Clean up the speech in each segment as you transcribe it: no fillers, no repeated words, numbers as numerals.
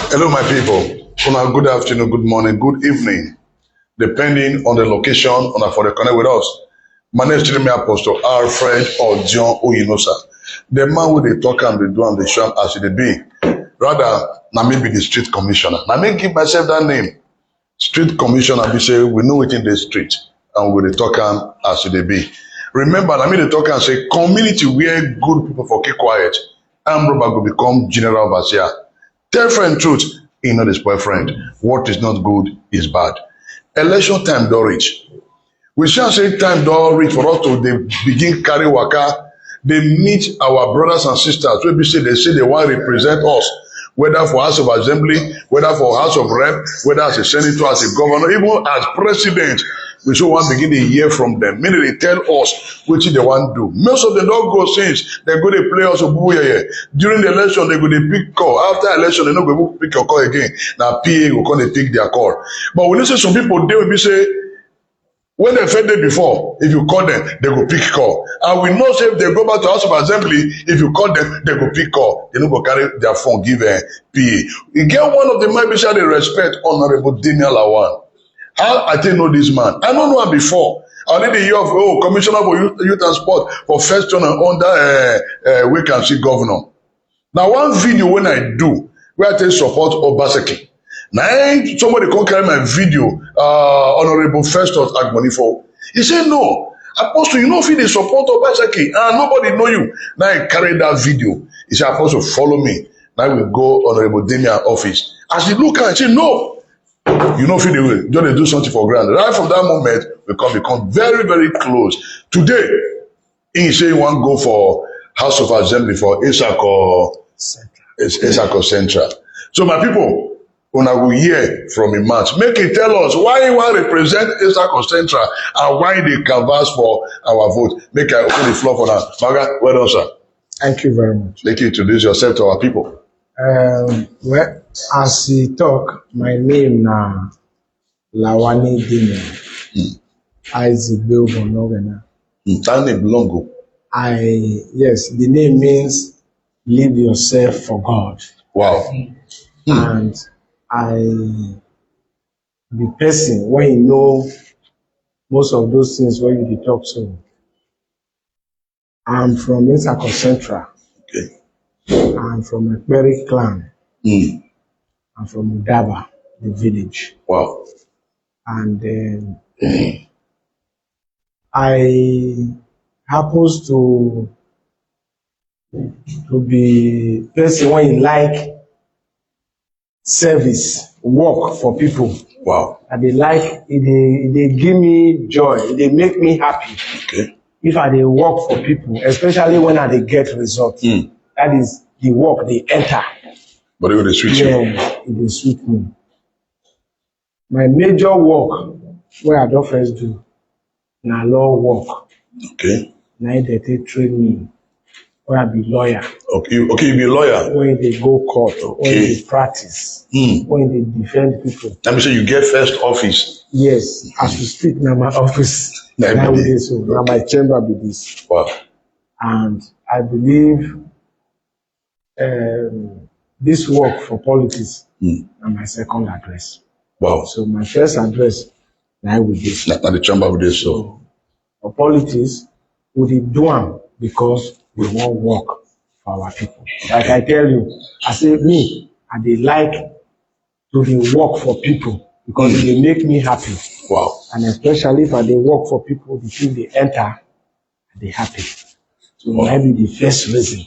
Hello, my people. Good afternoon, good morning, good evening, depending on the location for the connect with us. My name is Jeremy Apostle Alfred or John Oyinosa. The man with the talk and the do and the show as it be. Rather, na me be the street commissioner. Na me give myself that name. Street commissioner, we say we know it in the street and we the talk as it be. Remember, na me the talk and say community where good people for keep quiet. And Robert will become general overseer. Tell friend truth, he not his boyfriend. What is not good is bad. Election time don't reach. We shall say time don't reach for us to begin carry waka. They meet our brothers and sisters. They say they want to represent us, whether for House of Assembly, whether for House of Rep, whether as a senator, as a governor, even as president. We should want to begin to hear from them. Meaning they tell us what they want to do. Most of them don't go since they go to play us. During the election, they go to pick call. After election, they don't go pick your call again. Now PA will come to take their call. But we listen some people, they will be say, when they fed them before, if you call them, they go pick call. And we know say if they go back to House of Assembly, if you call them, they go pick call. They don't go carry their phone, give a PA. You get one of the men which they respect, Honorable Damian Lawani. How I think know this man? I don't know him before. I only hear of Commissioner for Youth and Sport for first turn under we can see governor. Now one video when I do where I take support Obaseki. Now somebody come carry my video, Honorable Festus Agmonifo. He said no. Apostle, you know if they support Obaseki and nobody know you. Now I carry that video. He said, Apostle, follow me. Now we go Honorable Damian office. As he look at it, he said, no. You know, feel the way, just do something for granted. Right from that moment, we can become very, very close. Today, he say he want to go for House of Assembly for Etsako Central. So my people, when I will hear from a match, make it tell us why he want to represent Etsako Central and why they canvass for our vote. Make I open the floor for that. Maga, well done, sir. Thank you very much. Thank you. Introduce yourself to our people. Well, as he talk, my name na Lawani Damian. Agzebeobor. That name belong. Yes, the name means leave yourself for God. Wow. And the person when you know most of those things when you talk so. I'm from Etsako Central. Okay. I'm from a Berry clan. I'm from Udaba, the village. Wow. And then I happens to be person when you like service, work for people. Wow. And they like they give me joy, they make me happy. Okay. If I they work for people, especially when I they get results. That is the work they enter. But it will switch you. Yeah, it will suit me. My major work where I don't first do na law work. Okay. Now they train me where I be lawyer. Okay, you be a lawyer. When they go court, okay. When they practice, when they defend people. Let me say you get first office. Yes, as we speak now my office. Now so now my chamber be this. Wow. And I believe this work for politics and my second address. Wow. So my first address now with this. Not the chamber with this. So for politics, we do them because we want work for our people. Like I tell you, I say me, and they like to work for people because they make me happy. Wow. And especially if I they work for people, the thing they enter, they happy. So maybe the first reason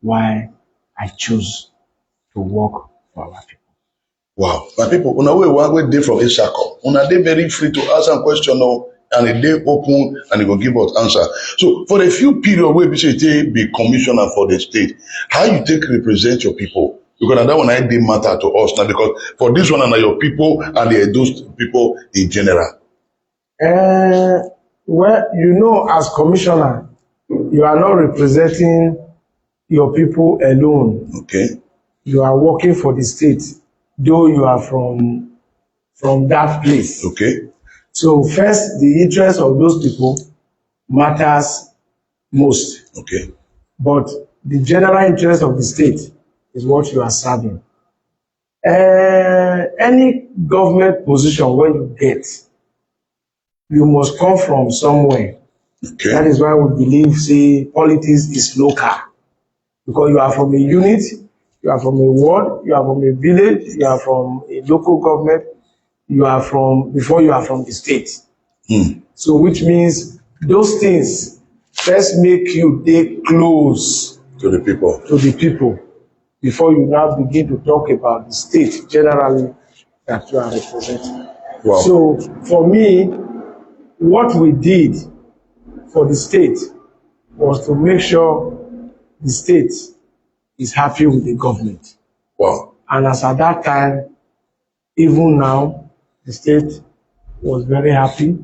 why I choose to work for our people. Wow. My people, when we day from Etsako, they very free to ask some question and a day open and they go give us answer. So for a few period where we say be commissioner for the state, how you take represent your people? Because that one I didn't matter to us now because for this one and your people and those people in general. Well, you know, as commissioner, you are not representing your people alone. Okay. You are working for the state, though you are from that place. Okay. So first, the interest of those people matters most. Okay. But the general interest of the state is what you are serving. Any government position when you get, you must come from somewhere. Okay. That is why we believe, say, politics is local. Because you are from a unit, you are from a ward, you are from a village, you are from a local government, before you are from the state. So which means those things first make you dey close To the people. before you now begin to talk about the state generally that you are representing. Wow. So for me, what we did for the state was to make sure the state is happy with the government. Wow. And as at that time, even now, the state was very happy.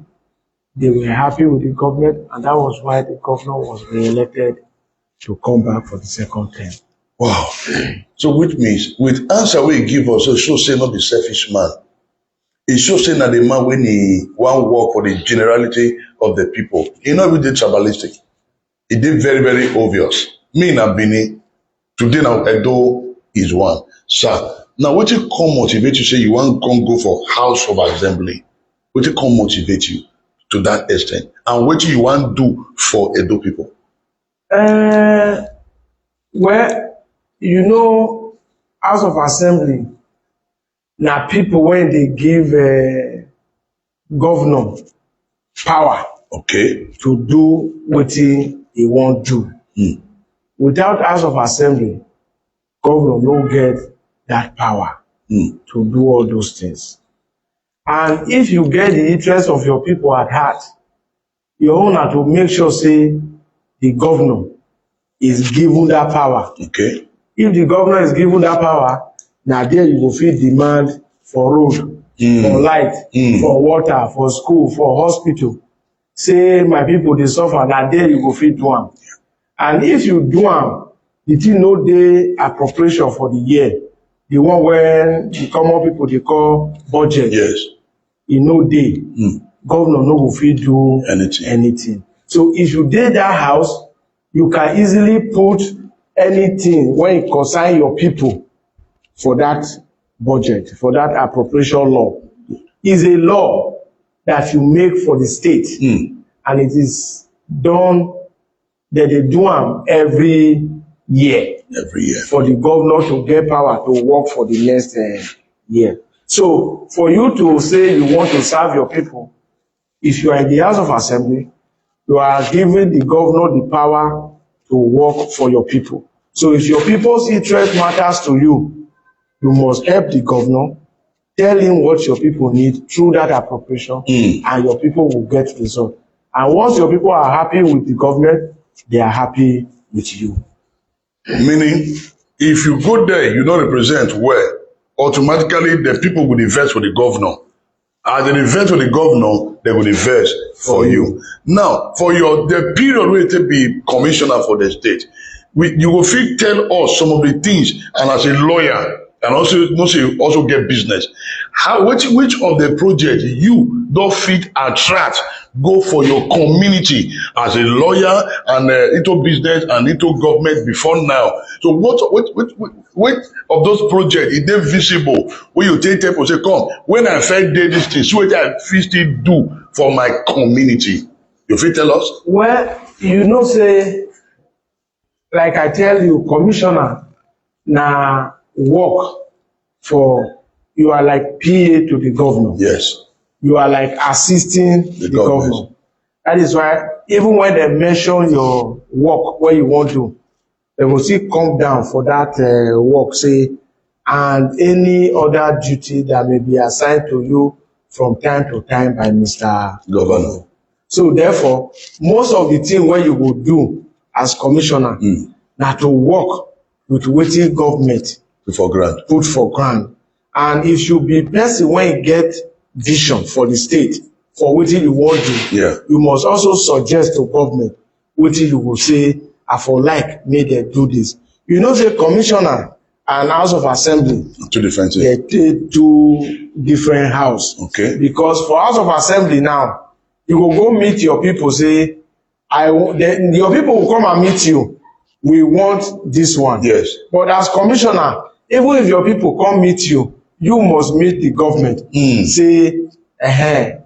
They were happy with the government, and that was why the governor was re-elected to come back for the second term. Wow. So which means, with answer we give us, so show say not be selfish man. It shows say that the man when he want work for the generality of the people. He not really tribalistic. It did very, very obvious. Me na Bini, today now Edo is one. Sir, now what you come motivate you say you want to go for House of Assembly? What you come motivate you to that extent? And what you want to do for Edo people? Well, you know, House of Assembly, na people when they give governor power, okay, to do wetin he wan do. Without House of Assembly, governor no get that power to do all those things. And if you get the interest of your people at heart, your own na to make sure say the governor is given that power. Okay. If the governor is given that power, na there you go fit demand for road, for light, for water, for school, for hospital. Say my people dey suffer, na there you go fit do am. And if you do am, the thing no dey appropriation for the year, the one when the common people dey call budget. Yes. E no dey. Governor no go fit do anything. So if you dey that house, you can easily put anything when it concern your people for that budget, for that appropriation law. Is a law that you make for the state, and it is done, that they do am every year. Every year. For the governor to get power to work for the next year. So for you to say you want to serve your people, if you are in the House of Assembly, you are giving the governor the power to work for your people. So if your people's interest matters to you, you must help the governor, tell him what your people need through that appropriation, and your people will get result. And once your people are happy with the government, they are happy with you. Meaning, if you go there, you don't represent well, automatically the people will invest for the governor. As they invest for the governor, they will invest for you. Now, for the period where you be commissioner for the state, you will fit tell us some of the things, and as a lawyer, and also get business. Which of the projects you don't fit attract go for your community as a lawyer and into business and into government before now? So what of those projects is they visible when you take people say, come, when I first did this thing, so what I fit still do for my community? You fit tell us? Well, you know, say, like I tell you, commissioner, na work for, you are like PA to the governor. Yes. You are like assisting the governor. That is why even when they mention your work, what you want to, they will still come down for that work, say, and any other duty that may be assigned to you from time to time by Mr. Governor. So therefore, most of the thing what you will do as commissioner, na to work with wetin government put for ground. And if you be person when you get vision for the state, for wetin you want to do, you must also suggest to government wetin you go say, I for like make dem do this. You know, say commissioner and House of Assembly, two different things. They two different house. Okay. Because for House of Assembly now, you will go meet your people, say, your people will come and meet you. We want this one. Yes. But as commissioner, Even if your people come meet you, you must meet the government. Say,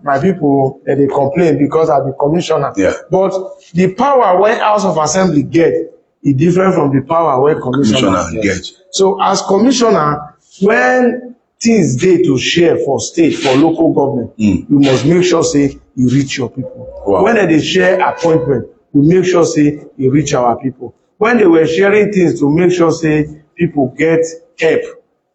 my people, they complain because I be commissioner. Yeah. But the power when House of Assembly get is different from the power when commissioner get. So as commissioner, when things dey to share for state, for local government, you must make sure say you reach your people. Wow. When they share appointment, we make sure say you reach our people. When they were sharing things to make sure say people get help,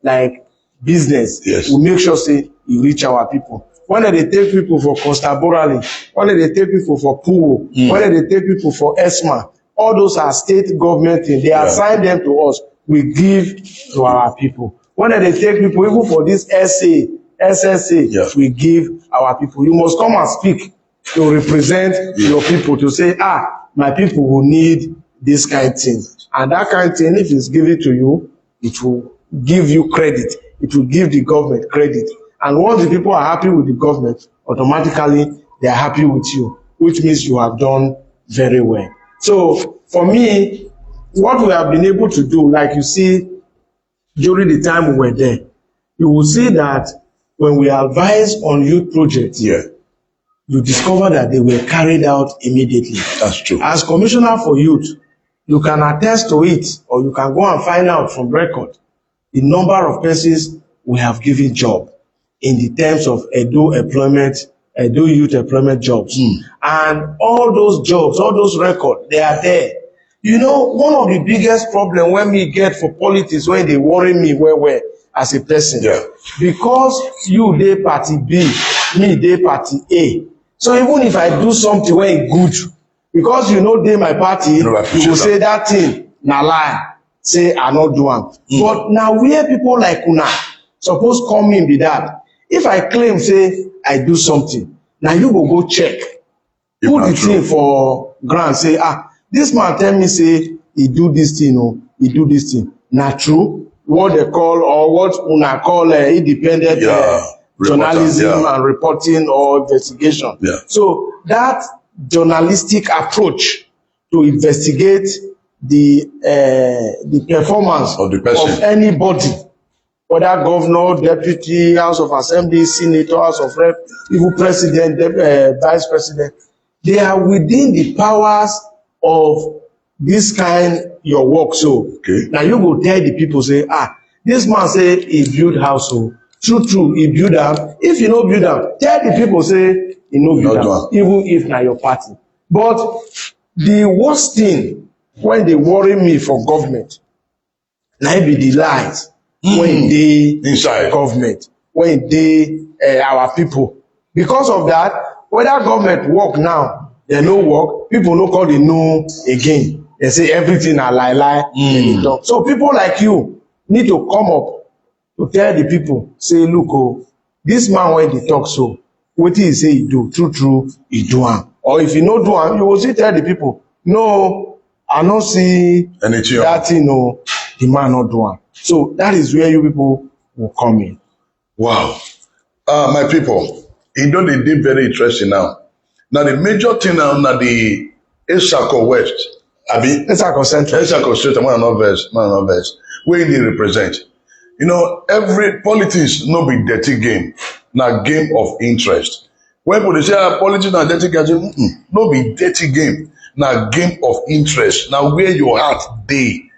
like business, yes, we make sure say you reach our people. When they take people for constabulary, when they take people for pool, when they take people for ESMA, all those are state government things. They assign them to us. We give to our people. When they take people, even for this SSA, we give our people. You must come and speak to represent your people, to say, my people will need this kind of thing. And that kind of thing, if it's given to you, it will give you credit. It will give the government credit. And once the people are happy with the government, automatically they are happy with you, which means you have done very well. So for me, what we have been able to do, like you see, during the time we were there, you will see that when we advise on youth projects, you discover that they were carried out immediately. That's true. As commissioner for youth, you can attest to it, or you can go and find out from record the number of persons we have given job in the terms of Edo youth employment jobs. And all those jobs, all those records, they are there. You know, one of the biggest problems when me get for politics, when they worry me well as a person, because you dey party B, me dey party A. So even if I do something when it good, because you know dey my party, you will say that thing na lie, say I not do am. But now where people like una suppose come in be that, if I claim say I do something, now you go check, put the thing for ground, say this man tell me say he do this thing, or he do this thing. Na true, what they call, or what una call independent journalism and reporting or investigation. So that journalistic approach to investigate the performance of the person, of anybody, whether governor, deputy, House of Assembly, senator, House of Rep, even president, vice president, they are within the powers of this kind your work. So now you go tell the people, say, this man say he build house, so true, he build am. If you no build am, tell the people say he no build am, even if na your party. But the worst thing when they worry me for government, na be the lies when they inside government, when they our people. Because of that, whether government work now, they no work, people no call the no again. They say everything na lie. So people like you need to come up to tell the people, say, look, this man when they talk so, what he say he do, true, he do am. Or if he no do am, you will still tell the people, no, I no see anything that thing, no, the man not do am. So that is where you people will come in. Wow. My people, it don't dey very interesting now. Now the major thing now the Etsako West, Etsako Central, Etsako Central, man of West, where they represent. You know, every politics no be dirty game, na game of interest. When people say politics na dirty game, no be dirty game, na game of interest. Now where your heart dey,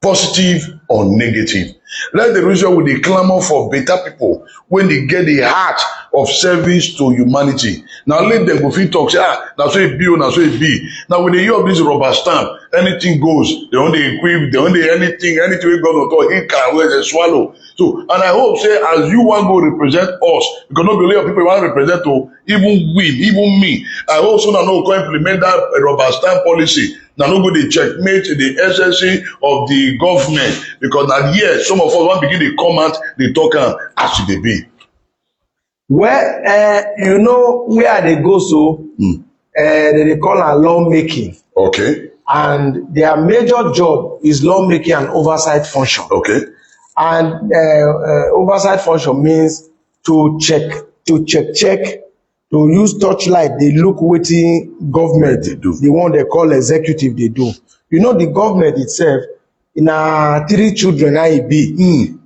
positive or negative. Let the reason we dey clamor for better people when they get the heart of service to humanity. Now let them go fit talk, say, na so it be, na so it be. Now when they hear of this rubber stamp, anything goes. They only equip, they only anything we go to talk, he can wear they swallow. So, and I hope, say, as you want go represent us, because not believe people want to represent to even we, even me. I hope so now no go implement that rubber stamp policy. Now no go dey checkmate the SSC of the government, because now here some of us want begin dey come out, dey talk as they be. Well, you know where they go, so they call a lawmaking. Okay. And their major job is lawmaking and oversight function. Okay. And oversight function means to check, to use torchlight. They look wetin government, they do. the one they call executive, they do. You know, the government itself na 3 children na e be.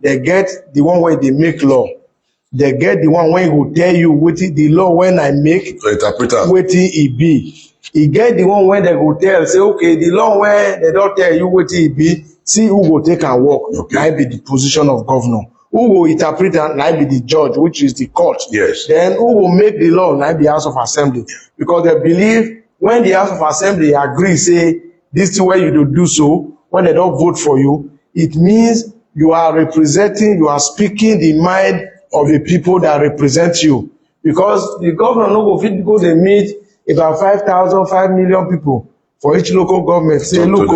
They get the one where they make law. They get the one when go tell you wetin the law when I make, wetin e be. E get the one when they go tell say okay the law when they don tell you wetin e be, see who go take am work. Okay. Na be the position of governor. Who go interpret am, na be the judge, which is the court. Yes. Then who go make the law, na be House of Assembly. Because they believe when the House of Assembly agree say this thing wey you dey do so, when they don vote for you, it means you are representing, you are speaking the mind of the people that represent you. Because the governor no go fit go dey meet about 5 million people for each local government. Say, look,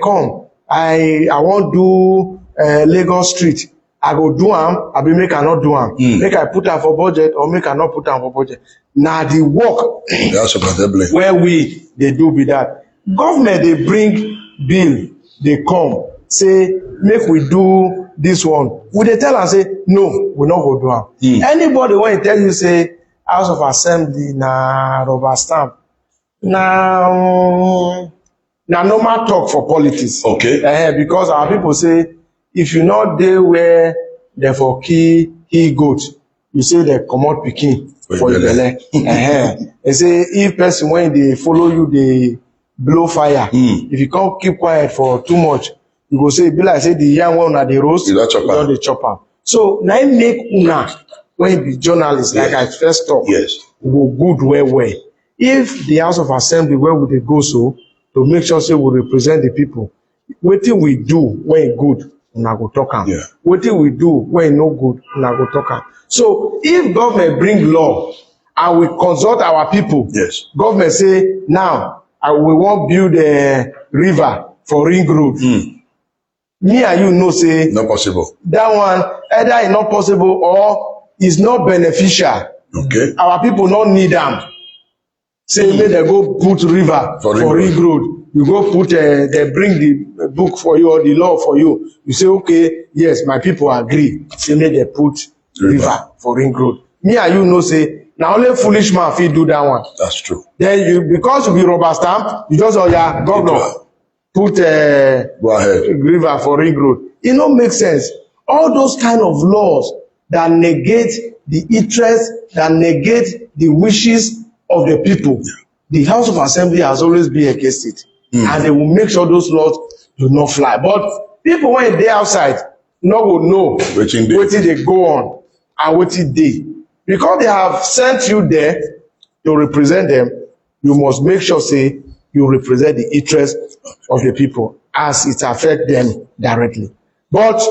come, I wan do Lagos Street. I go do am, I be make I not do am. Make I put am for budget or make I not put am for budget. Na the work where we dey do be that. Government dey bring bill, dey come, say make we do this one. We dey tell am say no, we no go do am. Anybody when tell you say House of Assembly na rubber stamp, na normal talk for politics. Okay. Because our people say if you not dey where they for kill goat, you say they comot pikin for your belle. They say if person when they follow you they blow fire, if you can't keep quiet for too much, you go say be like say the young one at the roast, you don dey chop am. So na im make una when you be journalist, like I first talk, go good well. If the House of Assembly where would they go so to make sure say we represent the people, wetin we do when good, una go talk am. Wetin we do when no good, una go talk am. So if government bring law and we consult our people, government say now we wan build a river for Ring Road. Me and you know say not possible. That one either is not possible or is not beneficial. Okay. Our people not need am. Say make they go put river for Ring Road. You go put they bring the book for you or the law for you. You say okay, yes, my people agree. Say make they put river for Ring Road. Me and you know say na only foolish man fit do that one. That's true. Then you, because you be rubber stamp, you just governor put go ahead river for Ring Road. It no make sense. All those kind of laws that negate the interest, that negate the wishes of the people, the House of Assembly has always been against it. And they will make sure those laws do not fly. But people when they outside no go know wetin dey go on and wetin dey. Because they have sent you there to represent them, you must make sure say you represent the interest of the people as it affect them directly. But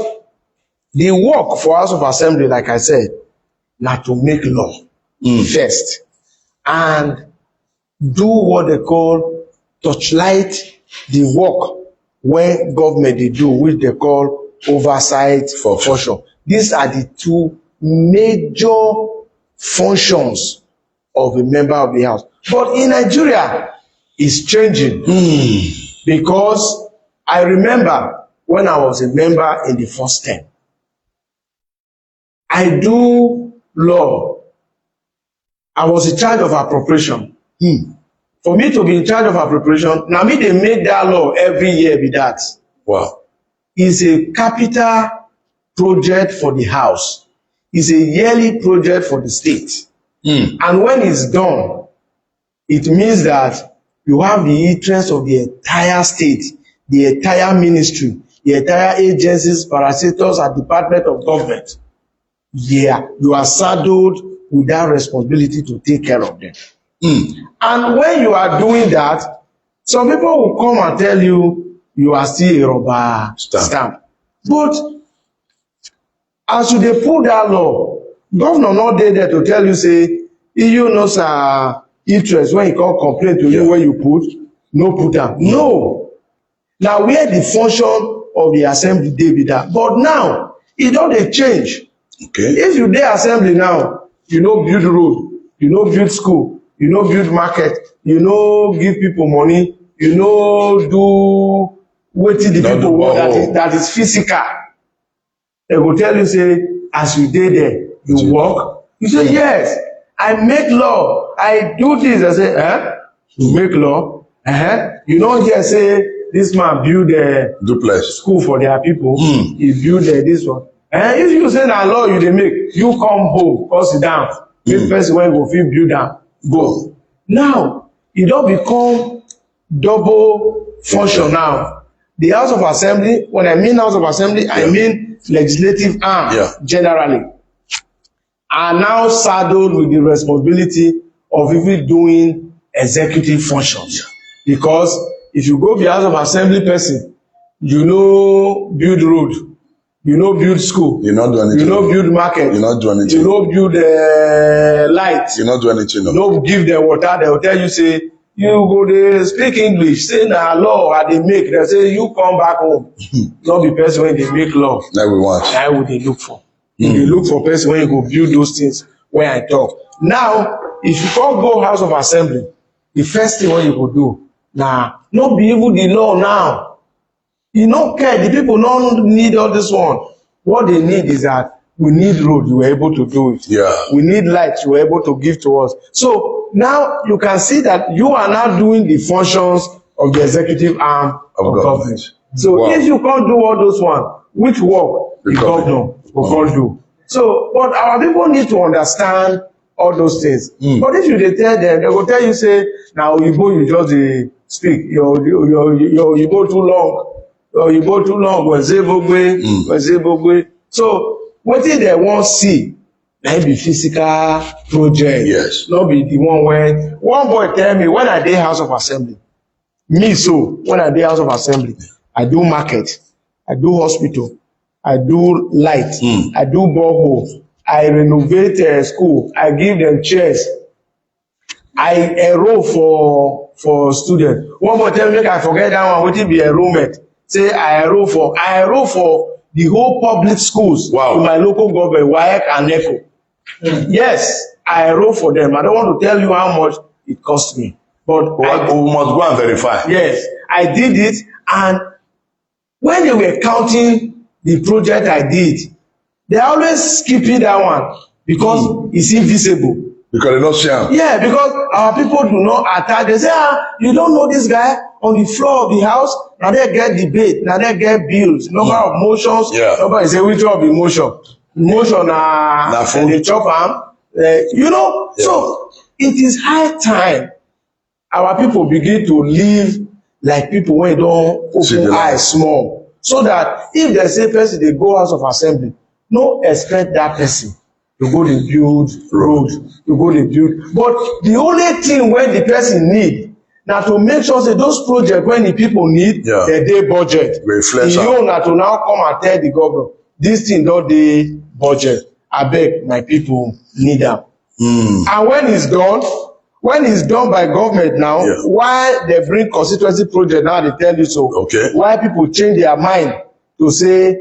the work for House of Assembly, like I said, na to make law first and do what they call torchlight the work when government dey do, which they call oversight function. These are the two major functions of a member of the House. But in Nigeria, it's changing. Because I remember when I was a member in the first term, I do law. I was in charge of appropriation. For me to be in charge of appropriation, now me they make that law every year with that. Wow. It's a capital project for the House. It's a yearly project for the state. And when it's done, it means that you have the interest of the entire state, the entire ministry, the entire agencies, parastatals, and department of government. Yeah, you are saddled with that responsibility to take care of them. And when you are doing that, some people will come and tell you you are still a rubber stamp. But as you dey pull that law, governor not there to tell you say you know sir interest when he come complain to you when you put no put am. No. Now where the function of the assembly dey be that. But now e don dey change. Okay. If you dey assembly now, you no build road, you no build school, you no build market, you no give people money, you no do wetin the people want that is physical. They go tell you say as you dey there, you work. You say yes, I make law, I do this. I say you make law. You don't hear say this man build a duplex school for their people. He build this one. And if you say na law you dey make, you come home, come sit down. Make person wey go fit build am go. Now, e don become double function now. The House of Assembly, when I mean House of Assembly, I mean legislative arm generally, are now saddled with the responsibility of even doing executive functions. Because if you go be House of Assembly person, you no build road, you no build school, you not do anything, you no build market, you not do anything, you no build light, you not do anything, no give them water. They will tell you say you go dey speak English, say na law I dey make. They say you come back home. Not be person wey dey make law. That we want. That we dey look for. You dey look for person wey go build those things wey I talk. Now, if you come go House of Assembly, the first thing wey you go do na no be even the law now. You no care. The people no need all this one. What they need is that we need road. You were able to do it. Yeah. We need light. You were able to give to us. So now you can see that you are now doing the functions of the executive arm of government. So if you can't do all those ones, which work the governor will can't do? So, but our people need to understand all those things. But if you dey tell them, they will tell you say, now Oyibo you just dey speak. Your Oyibo too long. Oyibo too long. Agzebeobor. So wetin they wan see na be physical project. Yes. Not be the one when one boy tell me when I dey House of Assembly. Me so when I dey House of Assembly, I do market, I do hospital, I do light, I do borehole, I renovate school, I give them chairs, I enroll for students. One boy tell me make I forget that one. Wetin be enrollment? Say I enroll for the whole public schools in my local government, WAEC and Etsako. Yes, I enroll for them. I don't want to tell you how much it cost me, but we must go and verify. Yes, I did it, and when they were counting the project I did, they always skipping that one because it's invisible. Because they don't see him. Yeah, because our people do not attack. They say, you don't know this guy on the floor of the house. Now they get debate. Now they get bills. Number of motions. Yeah. Nobody say which one be motion. Motion and they chop arm. You know. Yeah. So it is high time our people begin to live like people when they don't open eyes small. So that if they say person they go House of Assembly, no expect that person to go to build road, to go to build. But the only thing when the person need now to make sure that those projects when the people need, they budget. You know now to now come and tell the governor, this thing don't they budget. I beg my people need them. And when it's done by government now, why they bring constituency project now they tell you so. Why people change their mind to say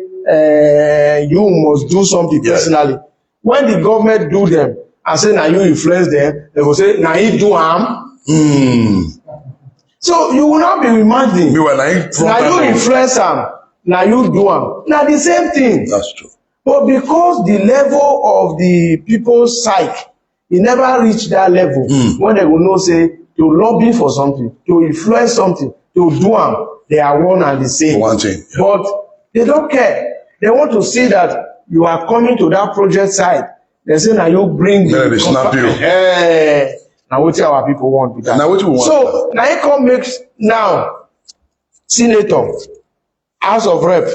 you must do something personally. When the government do them and say now you influence them, they will say now you do harm. So you will not be reminding. Now you influence them, now you do harm. Now the same thing. That's true. But because the level of the people's psyche, it never reached that level when they will know say to lobby for something, to influence something, to do harm, they are one and the same. One thing. But they don't care. They want to see that you are coming to that project side. They say now you bring they snap you. Now what our people want with that. Now what you want? So now you come make now senator, House of Rep,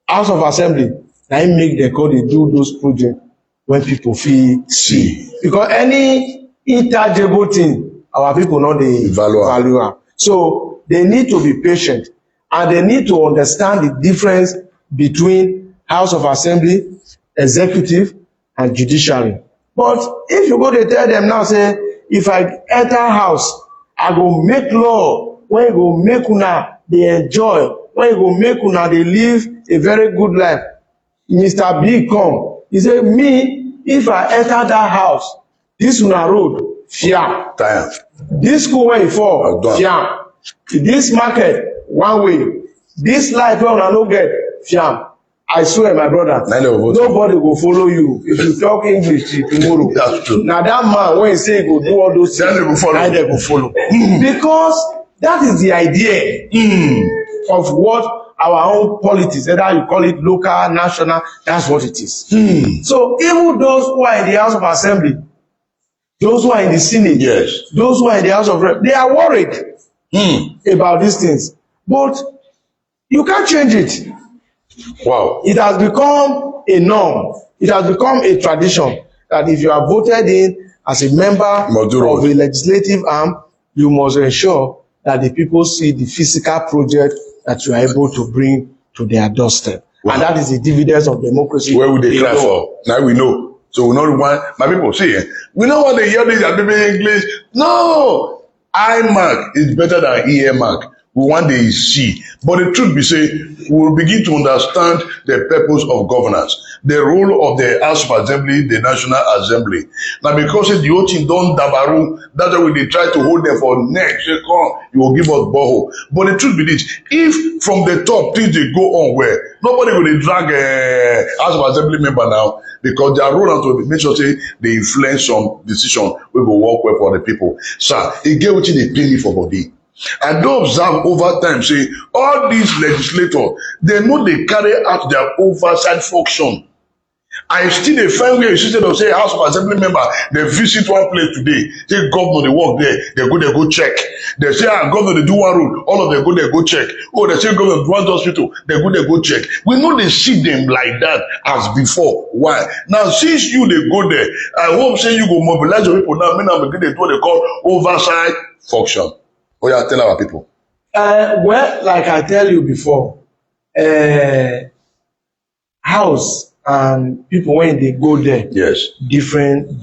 House of Assembly. Now you make the code they do those projects when people feel see. Because any intangible thing, our people know the value. So they need to be patient and they need to understand the difference between House of Assembly, executive, and judiciary. But if you go to tell them now, say, if I enter house, I go make law, when you go make una, they enjoy, when you go make una, they live a very good life. Mr. B come, he say, me, if I enter that house, this una road, fiam. This school where you fall, fiam. This market, one way. This life where una no get, fiam. I swear, my brother, nobody will follow you if you talk English till tomorrow. That's true. Now that man, when he say he go do all those things, they will follow. Because That is the idea of what our own politics, whether you call it local, national, that's what it is. So even those who are in the House of Assembly, those who are in the Senate, yes, those who are in the House of Rep, they are worried about these things. But you can't change it. Wow. It has become a norm. It has become a tradition that if you are voted in as a member of a legislative arm, you must ensure that the people see the physical project that you are able to bring to their doorstep. Wow. And that is the dividends of democracy. Where would they cry for? Now we know. So we know one. My people see, we know what they hear this and people in English. No, I mark is better than EA mark. We want the see. But the truth be say, we will begin to understand the purpose of governance, the role of the House of Assembly, the National Assembly. Now, because the whole thing don't dabaru, that's why they try to hold them for next. Say, come, you will give us borrow. But the truth be this, if from the top things they go on well, nobody will drag a House of Assembly member now, because their role to make sure say they influence some decision we go work well for the people. Sir, it get what they pay me for body. And do observe over time, say, all these legislators, they know they carry out their oversight function. I still dey find where instead of say House of Assembly member, they visit one place today, say governor, they work there, they go check. They say, governor, they do one road, all of them go check. Oh, they say governor, do one hospital, they go check. We know they see them like that as before. Why? Now, since you, they go there, I hope say you go mobilize your people now, now begin to do what they call oversight function. Oh yeah, tell our people. Well, like I tell you before, house and people when they go there, yes, different.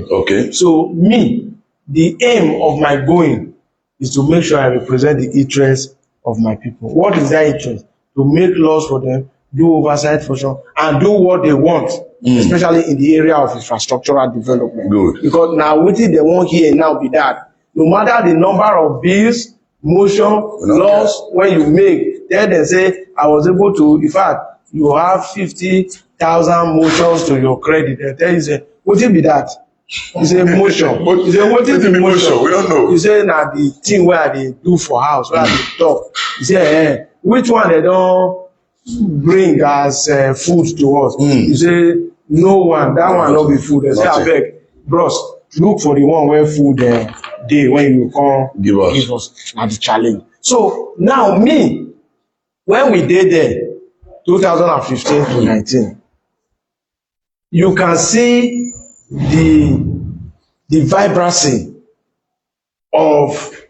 Okay. So me, the aim of my going is to make sure I represent the interests of my people. What is that interest? To make laws for them, do oversight function, and do what they want, especially in the area of infrastructural development. Good. Because now what they want here now be that. No matter the number of bills, motion, laws, when you make, then they say, I was able to, in fact, you have 50,000 motions to your credit. They tell you, say, what it be that? You say motion. You say, what it be motion? We don't know. You say, now the thing where they do for house, where they talk. You say, which one they don't bring as food to us? You say, no one, that one not be food. They say, I beg, bros, look for the one where food day when you come give us na the challenge. So now me, when we did there 2015 to 19, you can see the vibrancy of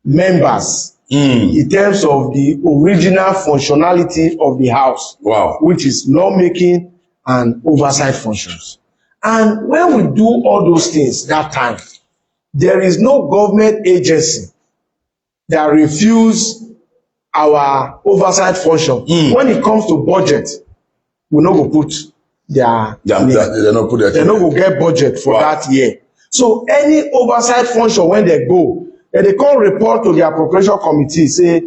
members in terms of the original functionality of the house. Wow. Which is lawmaking and oversight functions. And when we do all those things that time, there is no government agency that refuse our oversight function. When it comes to budget, we no go put they no go get budget for that year. So any oversight function when they go, they come report to the appropriation committee, say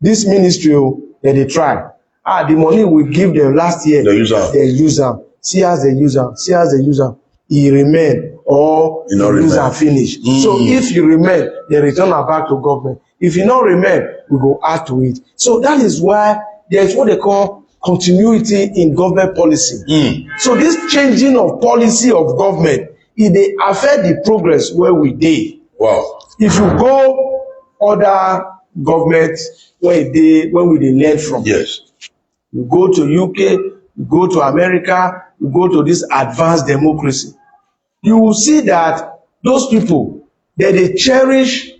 this ministry they try. The money we give them last year, they use them. See as they use them. He remain or he lose and finish. So if you remain, they return it back to government. If you not remain, we go add to it. So that is why there is what they call continuity in government policy. So this changing of policy of government, it dey affect the progress where we dey. Wow. If you go other government when we dey learn from, yes, you go to UK, you go to America, you go to this advanced democracy, you will see that those people, they cherish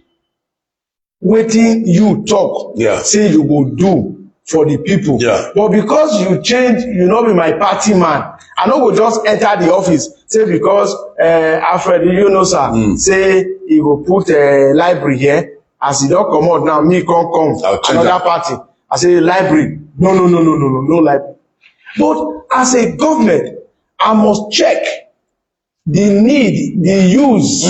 wetin you talk, say you go do for the people. But because you change, you no be my party man, I no go just enter the office, say because Alfred, you know sir, say he go put a library here, as he don comot now, me come another party. I say library, no library. But as a government, I must check the need, the use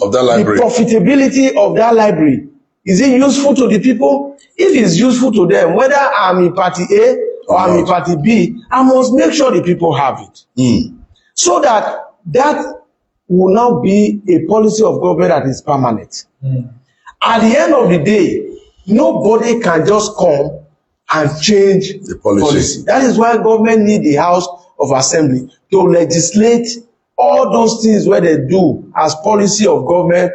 of that library, the profitability of that library. Is it useful to the people? If it's useful to them, whether I'm in party A or I'm in party B, I must make sure the people have it. So that will now be a policy of government that is permanent. At the end of the day, nobody can just come and change the policy. That is why government need the House of Assembly to legislate all those things where they do as policy of government,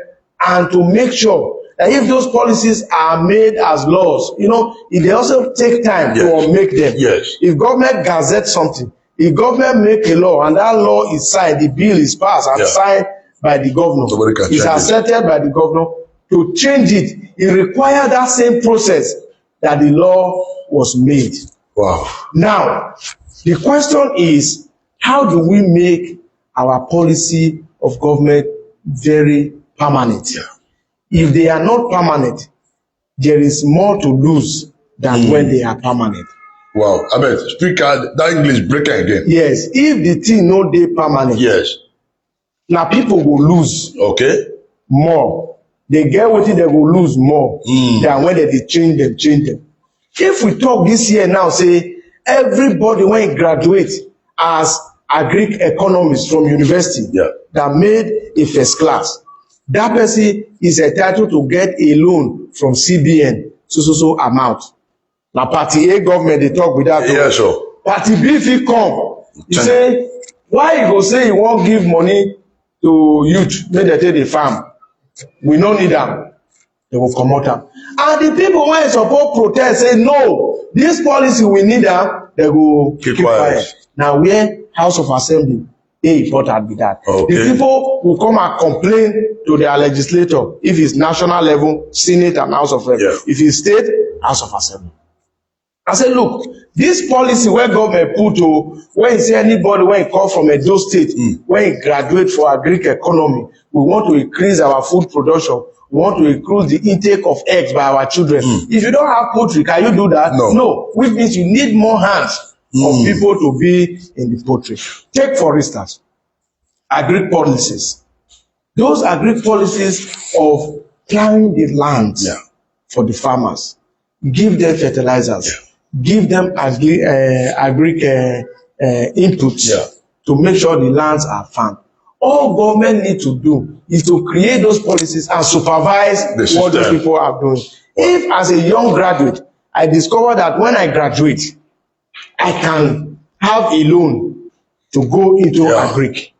and to make sure that if those policies are made as laws, if they also take time to make them. Yes. If government gazette something, if government make a law and that law is signed, the bill is passed and signed by the governor, is accepted by the governor, to change it, it requires that same process that the law was made. Wow. Now, the question is, how do we make our policy of government very permanent? Yeah. If they are not permanent, there is more to lose than when they are permanent. Wow. I bet speaker that English breaker again. Yes, if the thing no dey permanent, yes, na people go lose more. They get wetin they go lose more than when they change them. If we talk this year now, say everybody when graduate as agric economist from university that made a first class, that person is entitled to get a loan from CBN so amount. Na party A government dey talk with that. Yes, sure. Party B fit come, he say why you go say you wan give money to youth make dem take dey farm, we no need am, they go comot am. And the people wey suppose protest say no, this policy we need am, they go keep quiet. Na where House of Assembly dey important be that. The people will come and complain to their legislator if it's national level, Senate and House of Rep. If it's state, House of Assembly. I say, look, this policy where government put when you say anybody when you come from Edo State, when you graduate for agric economy, we want to increase our food production. We want to increase the intake of eggs by our children. If you don't have poultry, can you do that? No. Which means you need more hands of people to be in the poultry. Take, for instance, agric policies. Those agric policies of plowing the land for the farmers, give them fertilizers, give them agric inputs to make sure the lands are farmed. All government need to do is to create those policies and supervise what those people are doing. If as a young graduate, I discover that when I graduate, I can have a loan to go into agric,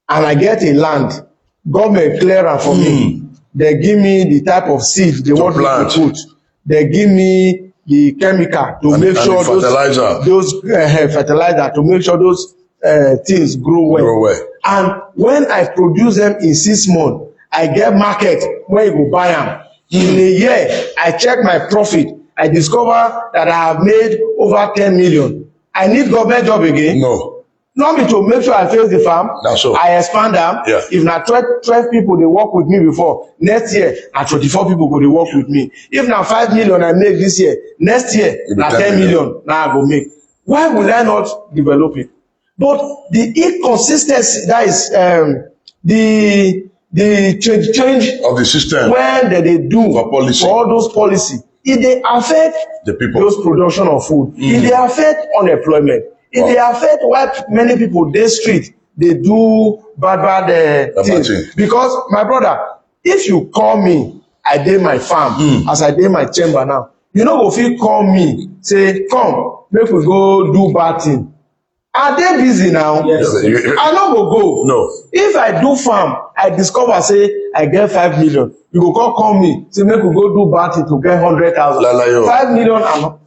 and I get a land, government clear am for me. They give me the type of seed they want me to put. They give me the chemical to make sure those fertilizer to make sure those things grow well. And when I produce them in 6 months, I get market where you go buy them. In a year, I check my profit. I discover that I have made over 10 million. I need government job again? No. Not me to make sure I face the farm. That's so. I expand them. If na 12 people they work with me before, next year na 24 people go they work with me. If na 5 million I make this year, next year na 10 million now I go make. Why will I not develop it? But the inconsistency, that is the change of the system when they do for all those policy, it dey affect the people, those production of food. It dey affect unemployment. It dey affect why many people dey street dey do bad things. Because my brother, if you call me, I dey my farm, as I dey my chamber now, you no go fit call me say come make we go do bad thing. I dey busy now. Yes. I no go. No. If I do farm, I discover say I get 5 million. You go call me say make we go do bad thing to get 100,000. 5 million and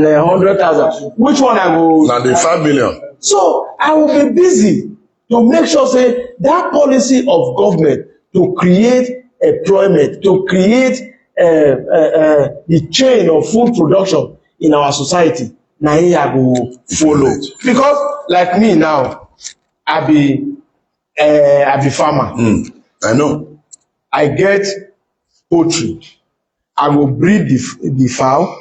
100,000. Which one I go? Now the 5 million. So I will be busy to make sure say that policy of government to create employment, to create the chain of food production in our society. Na here I go follow. Because like me now, I be farmer. I know. I get poultry. I go breed the fowl.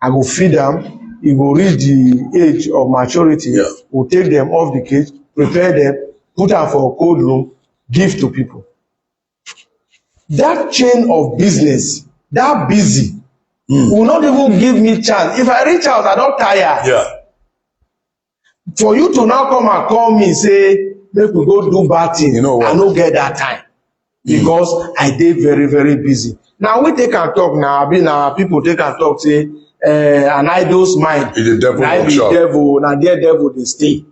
I go feed them. E go reach the age of maturity. We'll take them off the cage, prepare them, put them for a cold room, give to people. That chain of business, that busy, will not even give me chance. If I reach out, I don't tire. For you to now come and call me, say, make we go do bad thing, you know what? I don't get that time. Because I dey very, very busy. Now we take and talk now, be now people take and talk say an idol's mind. It's the devil Now be workshop. devil, now their devil they stay.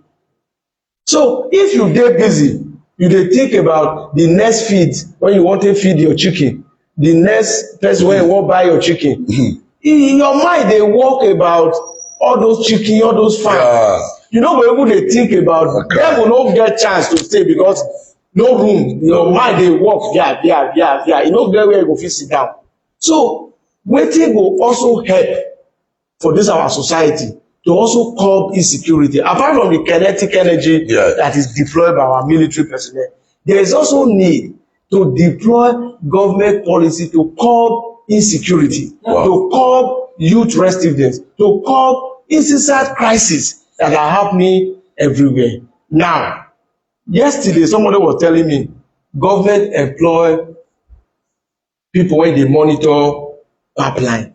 So if you dey busy, you dey think about the next feed when you want to feed your chicken, the next person when you want buy your chicken. In your mind dey work about all those chicken, all those farm. Yeah. You no go even dey think about devil no get chance to stay because no room. Your mind dey work via. You no get where you go fit sit down. So wetin go also help for this our society to also curb insecurity apart from the kinetic energy that is deployed by our military personnel, there is also need to deploy government policy to curb insecurity, to curb youth restiveness, to curb incessant crises that are happening everywhere. Now, yesterday somebody was telling me government employ people when they monitor pipeline.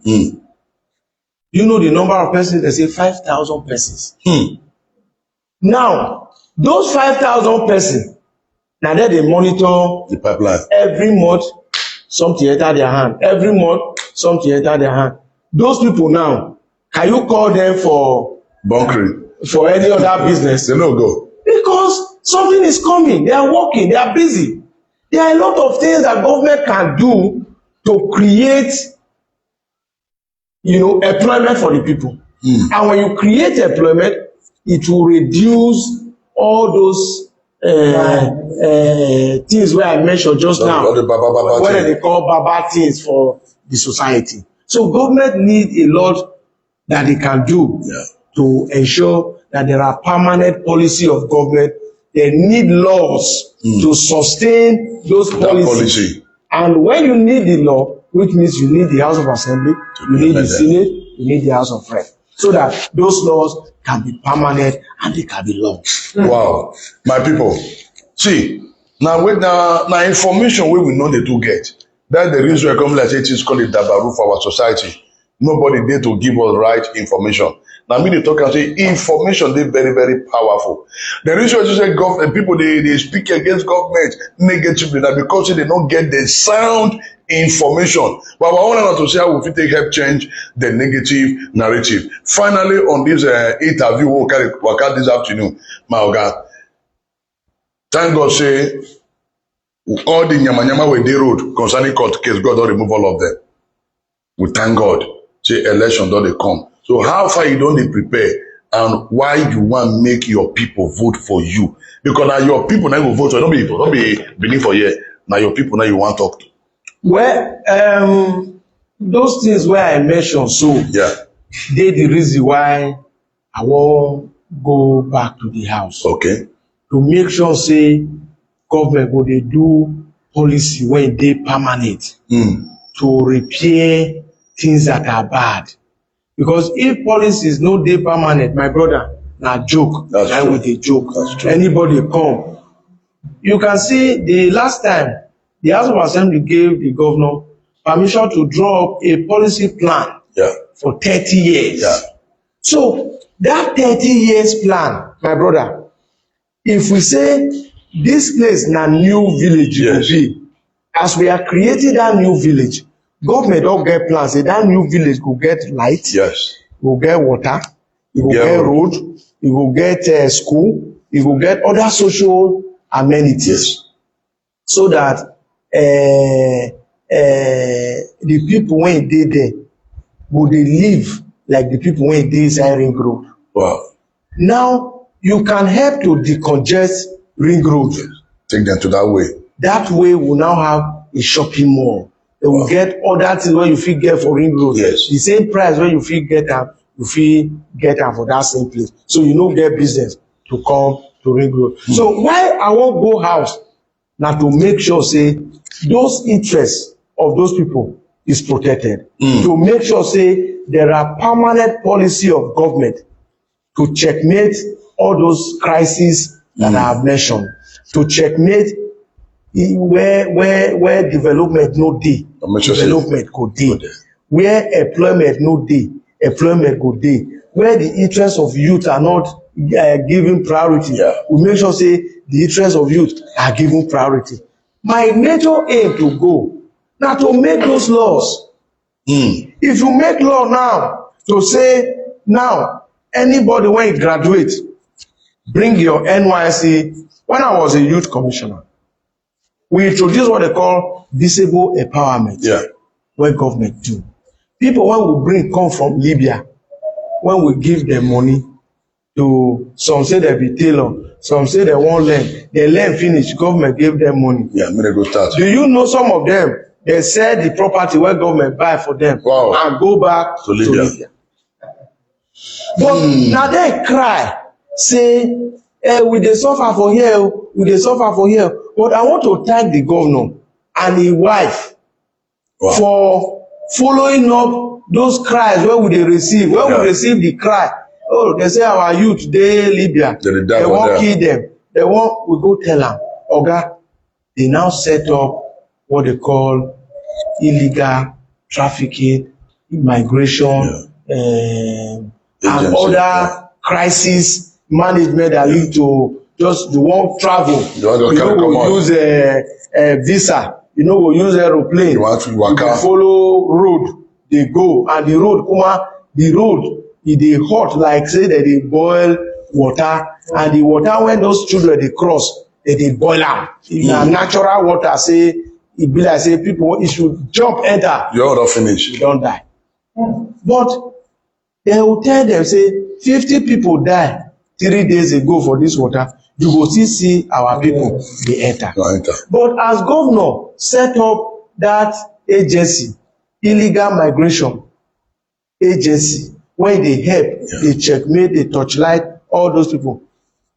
You know the number of persons, they say 5,000 persons. Now, those 5,000 persons, now that they monitor the pipeline every month, something enter their hand. Every month, something enter their hand. Those people now, can you call them for bunkering for any other business? They no go. Because something is coming. They are working. They are busy. There are a lot of things that government can do to create employment for the people. And when you create employment, it will reduce all those things where I mentioned just now, what they call baba things for the society. So government need a lot that they can do to ensure that there are permanent policy of government. They need laws to sustain those policies. And when you need the law, which means you need the House of Assembly, you need the Senate, you need the House of Reps, so that those laws can be permanent and they can be laws. Wow, my people, see, now information we know they do get. That's the reason why come like it is called a dabaru for our society. Nobody there to give us right information. Now me they talk and say information they very, very powerful. The reason why you say government people they speak against government negatively now because they don't get the sound information. But I want to say how we take help change the negative narrative. Finally, on this interview we'll carry this afternoon, my oga. Thank God say all the nyama with the road concerning court case, God don't remove all of them. We thank God. Say election don't they come. So how far you don't they prepare and why you want make your people vote for you? Because now your people now will vote for you. Don't be beginning for you. Now your people now you want to talk to. Well, those things where I mentioned, so they the reason why I won't go back to the house. Okay. To make sure say government go they do policy when they permanent to repair things that are bad. Because if policy is no day permanent, my brother, na joke. That's with a joke. Anybody come. You can see the last time the House of Assembly gave the governor permission to draw up a policy plan for 30 years. So that 30 years plan, my brother, if we say this place na new village it will be, as we are creating that new village, government don get plans say that new village go get light, go get water, e go get road, e go get school, e go get other social amenities, so that the people wey dey there go dey live like the people wey dey inside ring road. Wow. Now you can help to decongest ring road. Take them to that way. That way we now have a shopping mall. They will get other things where you fit get for ring road. The same price where you fit get am, you fit get am for that same place. So you no get business to come to ring road. So why I won't go house now to make sure say those interests of those people is protected. To make sure say there are permanent policy of government to checkmate all those crises that I have mentioned. To checkmate where development no dey, development go dey. Where employment no dey, employment go dey. Where the interests of youth are not given priority, we make sure say the interests of youth are given priority. My major aim to go Now to make those laws. If you make law now to say now anybody when you graduate, bring your NYSC. When I was a youth commissioner, we introduced what they call visible empowerment. Yeah. What government do. People when we bring come from Libya, when we give them money to some say they be tailor, some say they won't learn. They learn finish, government give them money. Yeah, me go start. Do you know some of them? They sell the property where government buy for them and go back to Libya. But now they cry, say, we dey suffer for here, we dey suffer for here. But I want to thank the governor and his wife for following up those cries when we dey receive. When we receive the cry, oh, they say our youth dey Libya, they won't kill them. They won't, we go tell them, Oga, they now set up what they call illegal trafficking, migration, and other crisis management that lead to just the one travel. You know, we use a visa. You know, we use aeroplane. You follow road, they go, and the road, the road, it dey hot like say that they boil water, and the water when those children they cross, they boil am. Na natural water, say it be like say people it should jump enter. You all finish. You don't die. But they will tell them say 50 people die 3 days ago for this water. You go still see our people they enter. But as governor set up that agency, illegal migration agency, when they help, they checkmate, they touchlight all those people.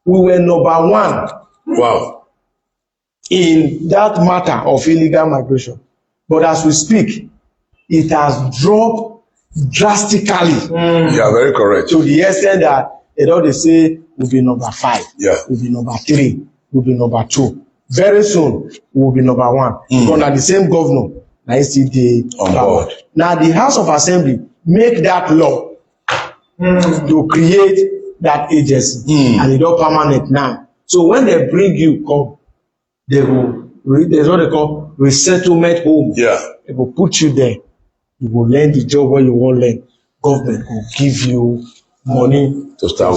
We were number one. Wow. In that matter of illegal migration. But as we speak, it has dropped drastically. Yeah, very correct. To the extent that they say we'll be number 5, we'll be number 3, we'll be number 2. Very soon, we'll be number 1. Because now the same governor, now still on board. Now the House of Assembly make that law to create that agency, and it's not permanent now. So when they bring you come, they will, there's what they call resettlement home. Yeah. They will put you there. You will learn the job where you want to learn. Government will give you money to start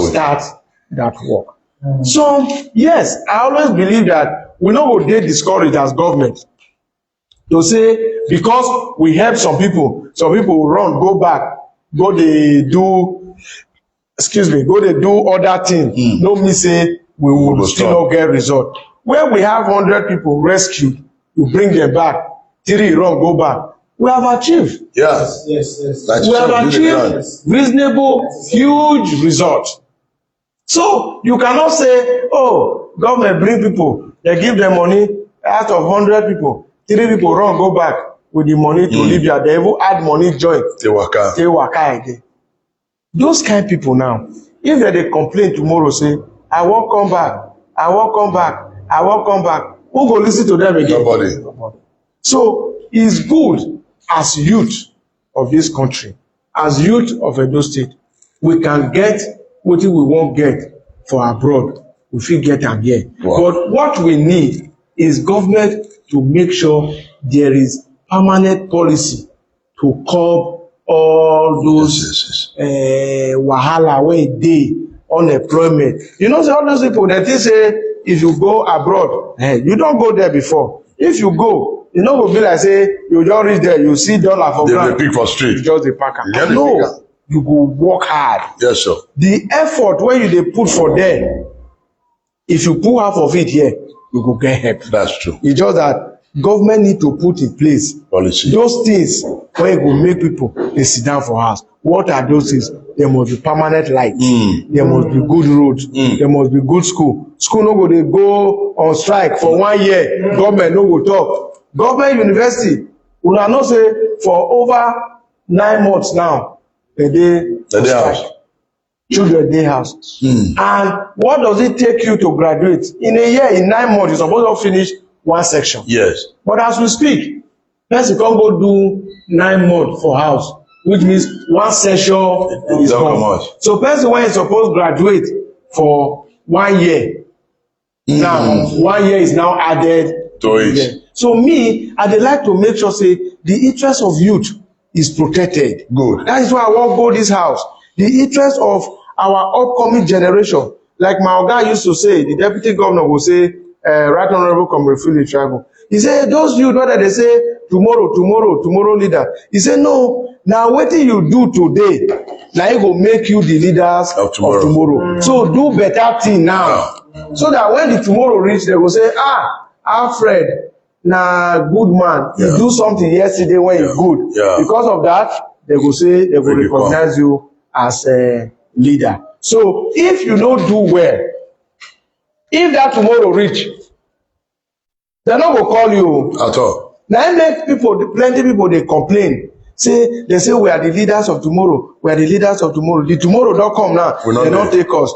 that work. So, yes, I always believe that we no go dey discouraged as government to say because we help some people will run, go back, go dey do, go dey do other things. No mean say we will still not get result. When we have 100 people rescued, you bring them back, 3 run, go back. We have achieved. Yes. We have achieved reasonable, huge result. So you cannot say, oh, government bring people, they give them money, out of 100 people, 3 people run, go back with the money to Libya. They even add money join. They waka again. Those kind of people now, if they complain tomorrow, say, I won't come back, I won't come back, I won't come back. Who go listen to them again? Nobody. So it's good as youth of this country, as youth of Edo State, we can get what we won't get for abroad. We fit get am here. But what we need is government to make sure there is permanent policy to curb all those wahala wey dey, unemployment. You know, all those people that they say if you go abroad, you don't go there before. If you go, you know, go be like say you just reach there, you see dollar for ground. They pick for street. You just dey pack am. No, you go work hard. Yes, sir. The effort wey you dey put for there, if you put half of it here, you go get help. That's true. It's just that government need to put in place policy. Those things wey go make people dey sit down for house. What are those things? There must be permanent light. There must be good roads. There must be good school. School no go dey go on strike for 1 year. Government no go talk. Government university, una know say for over 9 months now, they dey strike. Children dey house. And what does it take you to graduate? In a year, in 9 months, you suppose to finish 1 section. Yes. But as we speak, person come go do 9 months for house, which means 1 session is gone. So person when is supposed graduate for 1 year, now 1 year is now added to it. So me, I dey like to make sure say the interest of youth is protected. Good. That is why I wan go this house. The interest of our upcoming generation, like my oga used to say, the deputy governor go say, Right Honourable Comrade Philip Trago, he say those youth wey dey say tomorrow leader, he say no, na wetin you do today na e go make you the leaders of tomorrow. So do better thing now, so that when the tomorrow reach, they go say, Alfred na good man, he do something yesterday when he good. Because of that, they go say, they go recognize you as a leader. So if you no do well, if that tomorrow reach, they no go call you at all. Now it make people, plenty people, they complain. They say we are the leaders of tomorrow. We are the leaders of tomorrow. The tomorrow don't come now. They don't take us,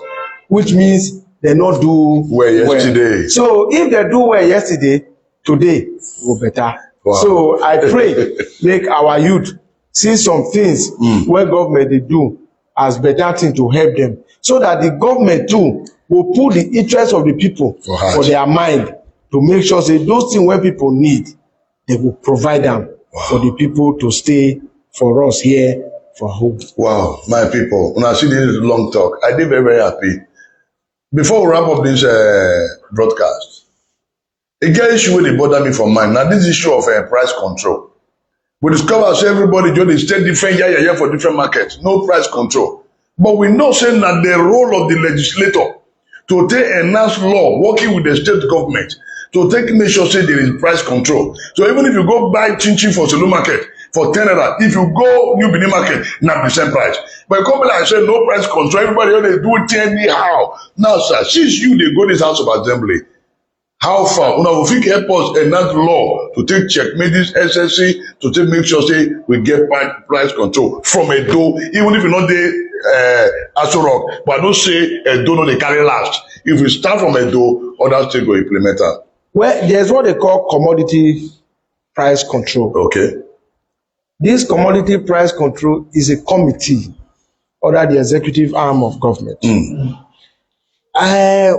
which means they not do well yesterday. So if they do well yesterday, today will better. Wow. So I pray make our youth see some things where government they do as better thing to help them, so that the government too will put the interest of the people for their mind, to make sure say those things where people need, they will provide them for the people to stay for us here for home. Wow, my people, when I see this long talk, I did very, very happy. Before we wrap up this broadcast, a girl issue will bother me for mine. Now this issue of price control. We discover say everybody just stay different yeah for different markets, no price control. But we know saying that the role of the legislator to take enhance law working with the state government to take make sure say there is price control. So even if you go buy chin for Selu market for 10 naira, if you go New Benin market, not the same price. But company like say no price control, everybody they do it anyhow. Now sir, since you they go this House of Assembly, how far una go fit help us enact law to take checkmate this SSC to take make sure say we get price control from Edo, even if you not dey Aso Rock, but don't say Edo no dey carry last. If we start from Edo, other states go implement am. Well, there's what they call commodity price control. Okay. This commodity price control is a committee under the executive arm of government.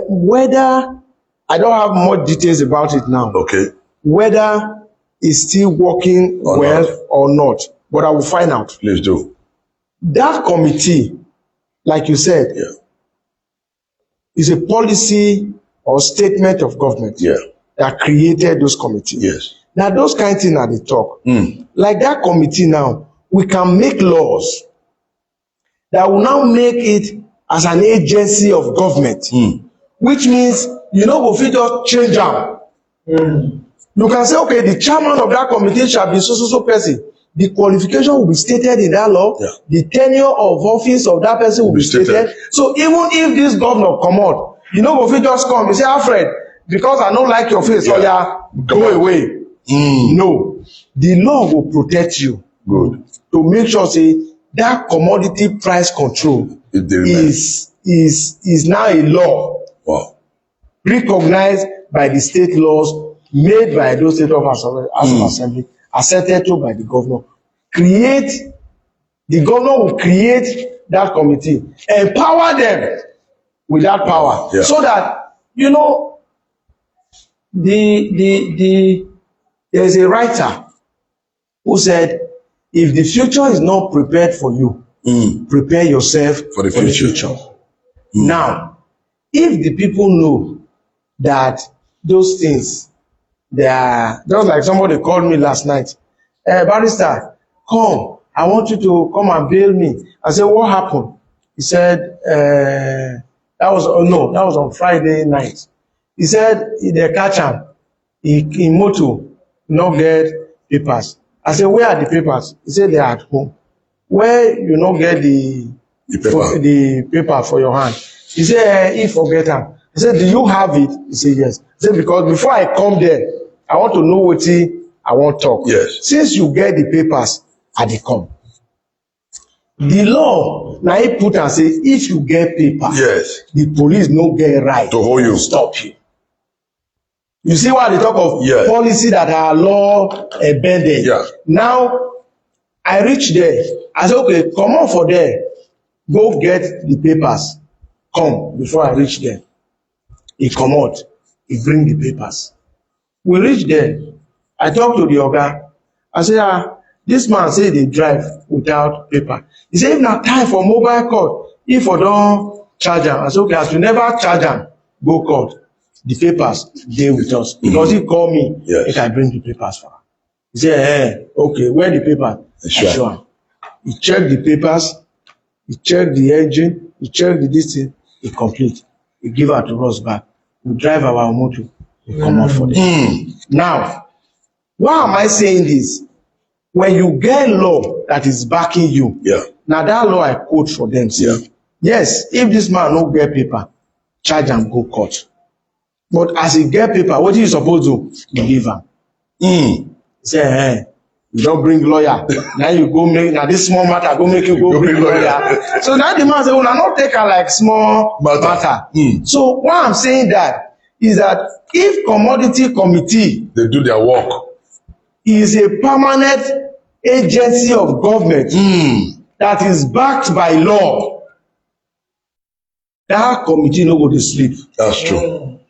Whether I don't have more details about it now. Okay. Whether it's still working or not, but I will find out. Please do. That committee, like you said, is a policy or statement of government that created those committees. Yes. Now, those kind of things are the talk. Like that committee now, we can make laws that will now make it as an agency of government, which means you know go fit just change am. You can say, okay, the chairman of that committee shall be so person. The qualification will be stated in that law. The tenure of office of that person will be stated. So even if this governor come out, you know go fit just come, you say, Alfred, because I don't like your face, so go away. No, the law will protect you. Good. To make sure say that commodity price control is now a law. Wow. Recognized by the state laws, made by those state of assembly, accepted to by the governor. The governor will create that committee, empower them with that power, so that you know there's a writer who said, if the future is not prepared for you, prepare yourself for the future. Now, if the people know that those things, they are just like somebody called me last night, barrister, come, I want you to come and bail me. I said, what happened? He said, that was on Friday night. He said, they catch him in motor, not get papers. I said, where are the papers? He said, they are at home. Where you not get the paper for your hand? He said, he forget them. He said, do you have it? He said, yes. He said, because before I come there, I want to know what I want to talk. Yes. Since you get the papers, I dey come. The law, now he put and say, if you get paper, the police no get right to hold you, stop you. You see why they talk of policy that are law embedded. Now, I reach there. I say, okay, come on for there. Go get the papers. Come before I reach there. He come out. He bring the papers. We reach there. I talk to the oga. I say, this man say they drive without paper. He say, if na time for mobile court, if I don charge am. I say, okay, as you never charge am, go court. The papers dey with us. Because he call me, yes, make I bring the papers for am. He say, okay, where the paper? I show am. He check the papers, he check the engine, he check the this thing, he complete. He give am to us back. We drive our motor, we comot for them. Now, why am I saying this? When you get law that is backing you, now that law I quote for them say, yes, if this man no get paper, charge am go court. But as he get paper, what you suppose do? You give am. Say, you don't bring lawyer. Now you go make, now this small matter go make you go bring lawyer. So now the man say, well, I not take her like small matter. So why I'm saying that is that if commodity committee, they do their work, is a permanent agency of government that is backed by law, that committee no go to sleep. That's true.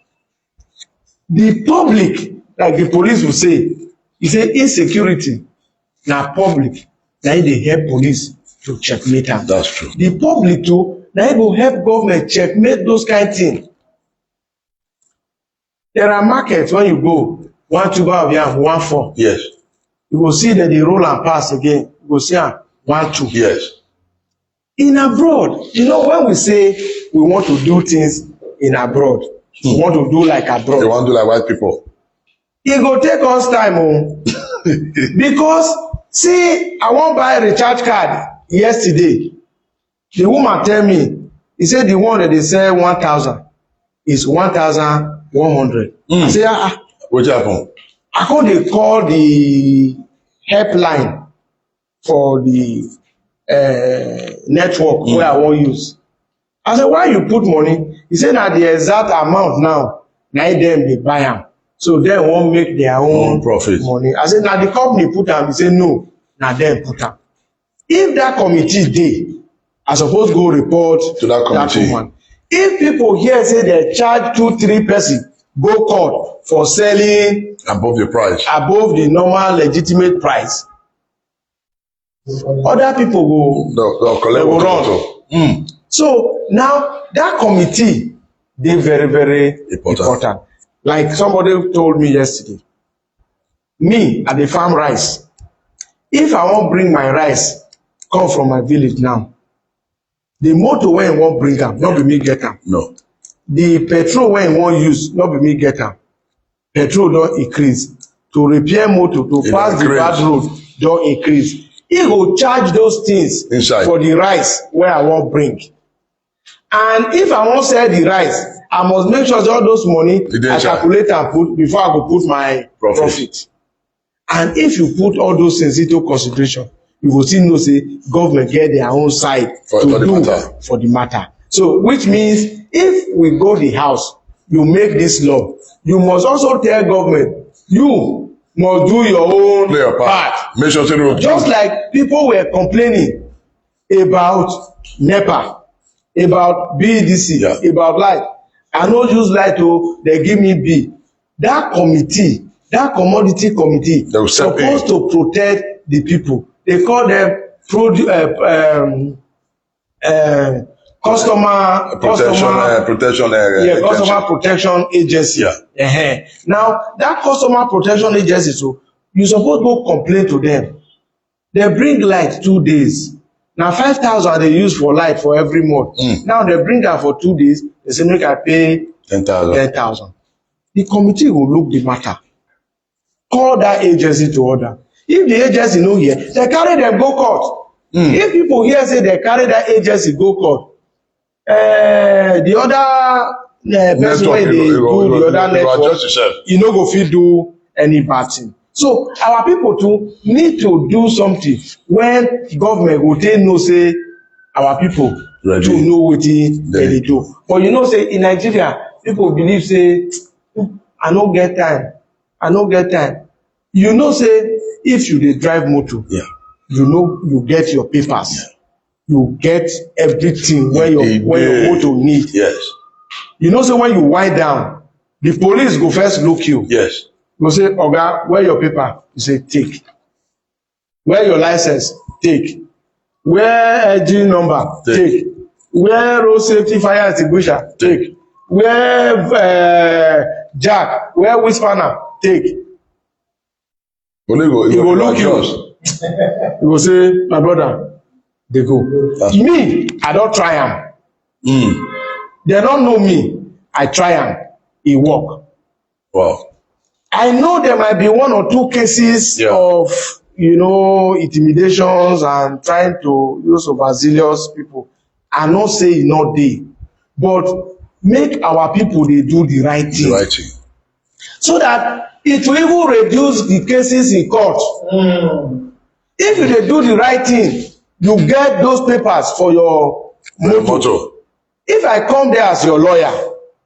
The public, like the police will say, you say insecurity na public, na dey help police to checkmate am. That's true. The public too, na go help government checkmate those kind things. There are markets when you go, 1 tuber of yam 1.4. Yes. You go see that they roll and pass again. You go see am 1.2. Yes. In abroad, you know, when we say we want to do things in abroad, we want to do like abroad. They want to do like white people. E go take us time because see, I wan buy recharge card yesterday. The woman tell me, he said the one that they sell 1,000 is 1,100. I say, what happen? I come dey call the helpline for the network wey I wan use. I say, why you put money? He say na the exact amount now, na dem dey buy am. So dem wan make their own profit. Money. I say, na the company put am. He say, no, na dem put am. If that committee dey, I suppose go report to that committee. Woman. If people hear say they charge 2-3 person go court for selling above the price, above the normal legitimate price, other people go collect, go run. So now that committee dey very, very important. Like somebody told me yesterday, me at the farm rice, if I wan bring my rice come from my village now, the motor wey I wan bring am, no be me get am. No. The petrol wey I wan use, no be me get am. Petrol don increase. To repair motor, to pass the bad road, don increase. He go charge those things inside for the rice wey I wan bring. And if I wan sell the rice, I must make sure all those money I calculate and put before I go put my profit. And if you put all those things into consideration, you go still know say government get their own side for the matter. So which means if we go the house, you make this law, you must also tell government, you must do your own part. Make sure just like people were complaining about NEPA, about BDC, about light. I no use light to they give me bill. That committee, that commodity committee, supposed to protect the people. They call them customer protection agency. Now that customer protection agency, so you suppose go complain to them. They bring light 2 days. Now 5,000 they use for light for every month. Now they bring that for 2 days. They say make I pay 10,000. The committee will look the matter. Call that agency to order. If the agency no hear, they carry them go court. If people hear say they carry that agency go court, the other person wey dey do the other network, you no go fit do any bad thing. So our people too need to do something when government go take know say our people to know wetin dem dey do. But you know say in Nigeria, people believe say I no get time. I no get time. You know say if you dey drive motor, you know you get your papers. You get everything when your motor need. Yes. You know say when you wind down, the police go first look you. Yes. You say, Oga, where your paper? You say, take. Where your license? Take. Where ID number? Take. Where road safety fire extinguisher? Take. Where jack? Where whisk spanner? Take. He go look you. He go say, my brother, they go. Me, I don't try am. They don't know me. I try am. He work. Wow. I know there might be one or two cases of, intimidations and trying to use overzealous people. I not say e not dey, but make our people dey do the right thing. The right thing. So that it will even reduce the cases in court. If you dey do the right thing, you get those papers for your motor. If I come there as your lawyer,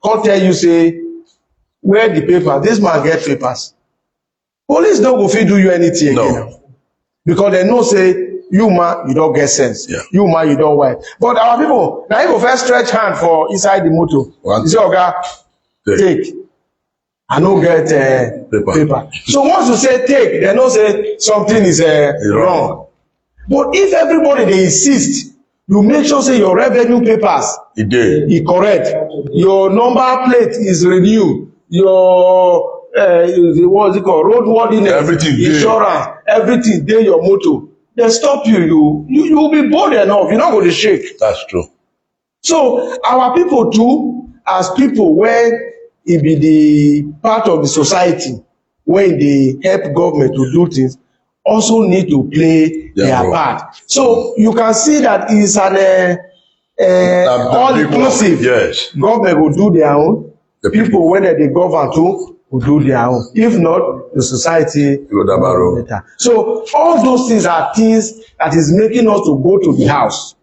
come tell you say, where the paper? This man get papers. Police no go fit do you anything again. Because they know say, you man, you don't get sense. You man, you don't white. But our people, now you go first stretch hand for inside the motor. You say, Oga, take. I no get paper. So once you say take, they know say something is wrong. But if everybody they insist, you make sure say your revenue papers is correct. Your number plate is renewed. Your what's it called? Roadworthiness, everything insurance, everything dey your motor. They stop you. You will be bold enough. You're not going to shake. That's true. So our people too, as people where it be the part of the society when they help government to do things, also need to play their part. So you can see that it's an all inclusive. Yes. Government will do their own. The people when they govern too will do their own. If not, the society will be better. So all those things are things that is making us to go to the house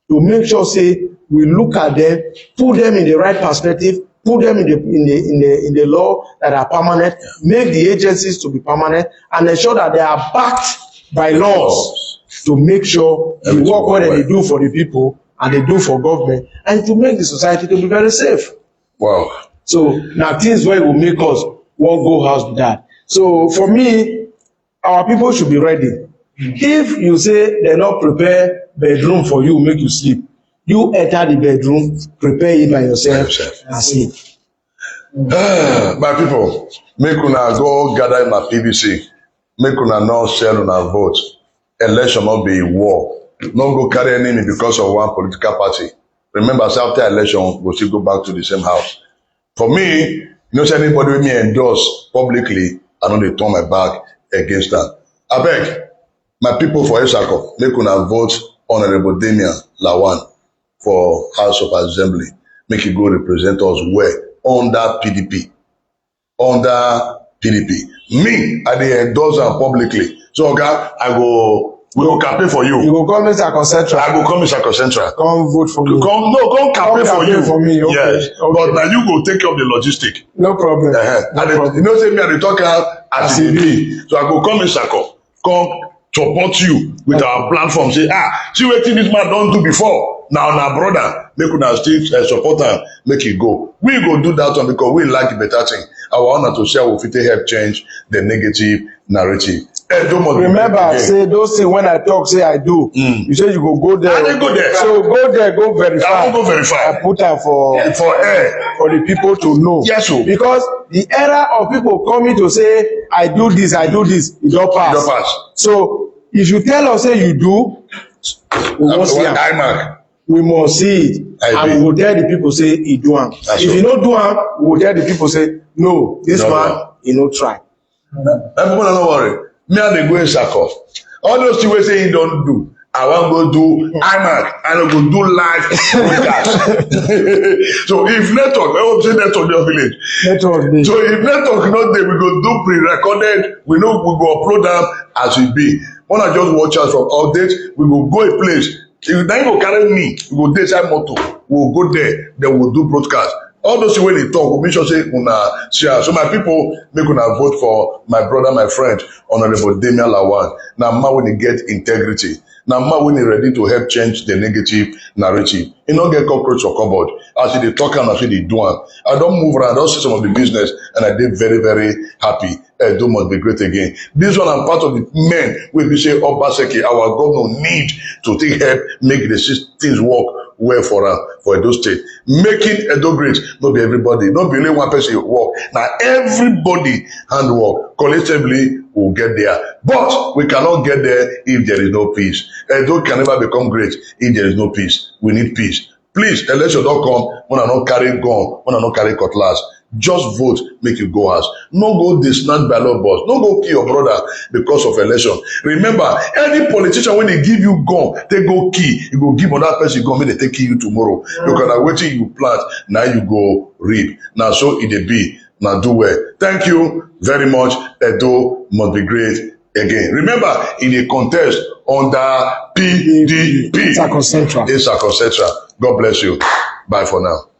to make sure say we look at them, put them in the right perspective, put them in the law that are permanent, make the agencies to be permanent, and ensure that they are backed by laws to make sure the work what they do for the people and they do for government, and to make the society to be very safe. Wow. So now things where will make us won't go house with that. So for me, our people should be ready. If you say they not prepare bedroom for you, make you sleep, you enter the bedroom, prepare it by yourself and sleep. My people, make una go gather in my PVC. Make una not sell una vote. Election not be war. No go carry enemy because of one political party. Remember, after election, we'll still go back to the same house. For me, say anybody with me endorse publicly, I know they turn my back against that. I beg, my people for Etsako, make una vote Honorable Damian Lawani for House of Assembly. Make it go represent us where? Under PDP. Under PDP. Me, I dey endorse am publicly. So, okay, we will campaign for you. You will come Etsako Central. I will come Etsako Central. Come vote for me. Come campaign for you. For me, okay. Yes. Okay. But now you go take care of the logistic. No problem. No problem. You know, say me, I talk out as it be. So I go come Etsako, come support you with our platform. Say, see what this man don't do before. Now, brother, make una still support am, make it go. We go do that one because we like the better thing. Our honor to share with it help change the negative narrative. Remember, say those things when I talk, say I do. You say you go there. I go there. So go there, go verify. I will go verify. I put them for the people to know. Yes, sir. Because the era of people coming to say I do this, it don't pass. It don't pass. So if you tell us say you do, we must see it. We must see it, and we will tell the people say he do am. If you no do am, we will tell the people say no, this man he no try. Everyone no worry. Me and the go Etsako. All those things we say he don't do. I want go do IMAC and I go do live broadcast. So if network, I hope say network your village. Network. So if network not there, we go do pre-recorded. We know we go upload them as we be. When I just watch us from updates, we will go a place. If then you go carry me, we go dey inside motor. We will go there. Then we will do broadcast. All those when they talk, we make sure say una share. So my people, make una vote for my brother, my friend, Honorable Damian Lawani. Now, man, when he get integrity. Now, man, when he ready to help change the negative narrative. He don't get cockroach or cupboard. As they talk and as they do am. I don't move around. I don't see some of the business, and I did very, very happy. Edo must be great again. This one, I'm part of the men wey be say Obaseki, our governor, need to take help make the things work well for Edo State. Making Edo great, not be everybody, not be only one person work. Now everybody handwork. Collectively, we'll get there. But we cannot get there if there is no peace. Edo can never become great if there is no peace. We need peace. Please, election don't come when I don't carry gun, when I don't carry cutlass. Just vote, make you go house. No go snatch ballot box. No go kill your brother because of election. Remember, any politician, when they give you gun, they go kill. You go give another person gun, maybe they take you tomorrow. Because na wetin you plant, now you go reap. Now so it dey be. Now do well. Thank you very much. Edo must be great again. Remember, in a contest under PDP. Etsako Central. God bless you. Bye for now.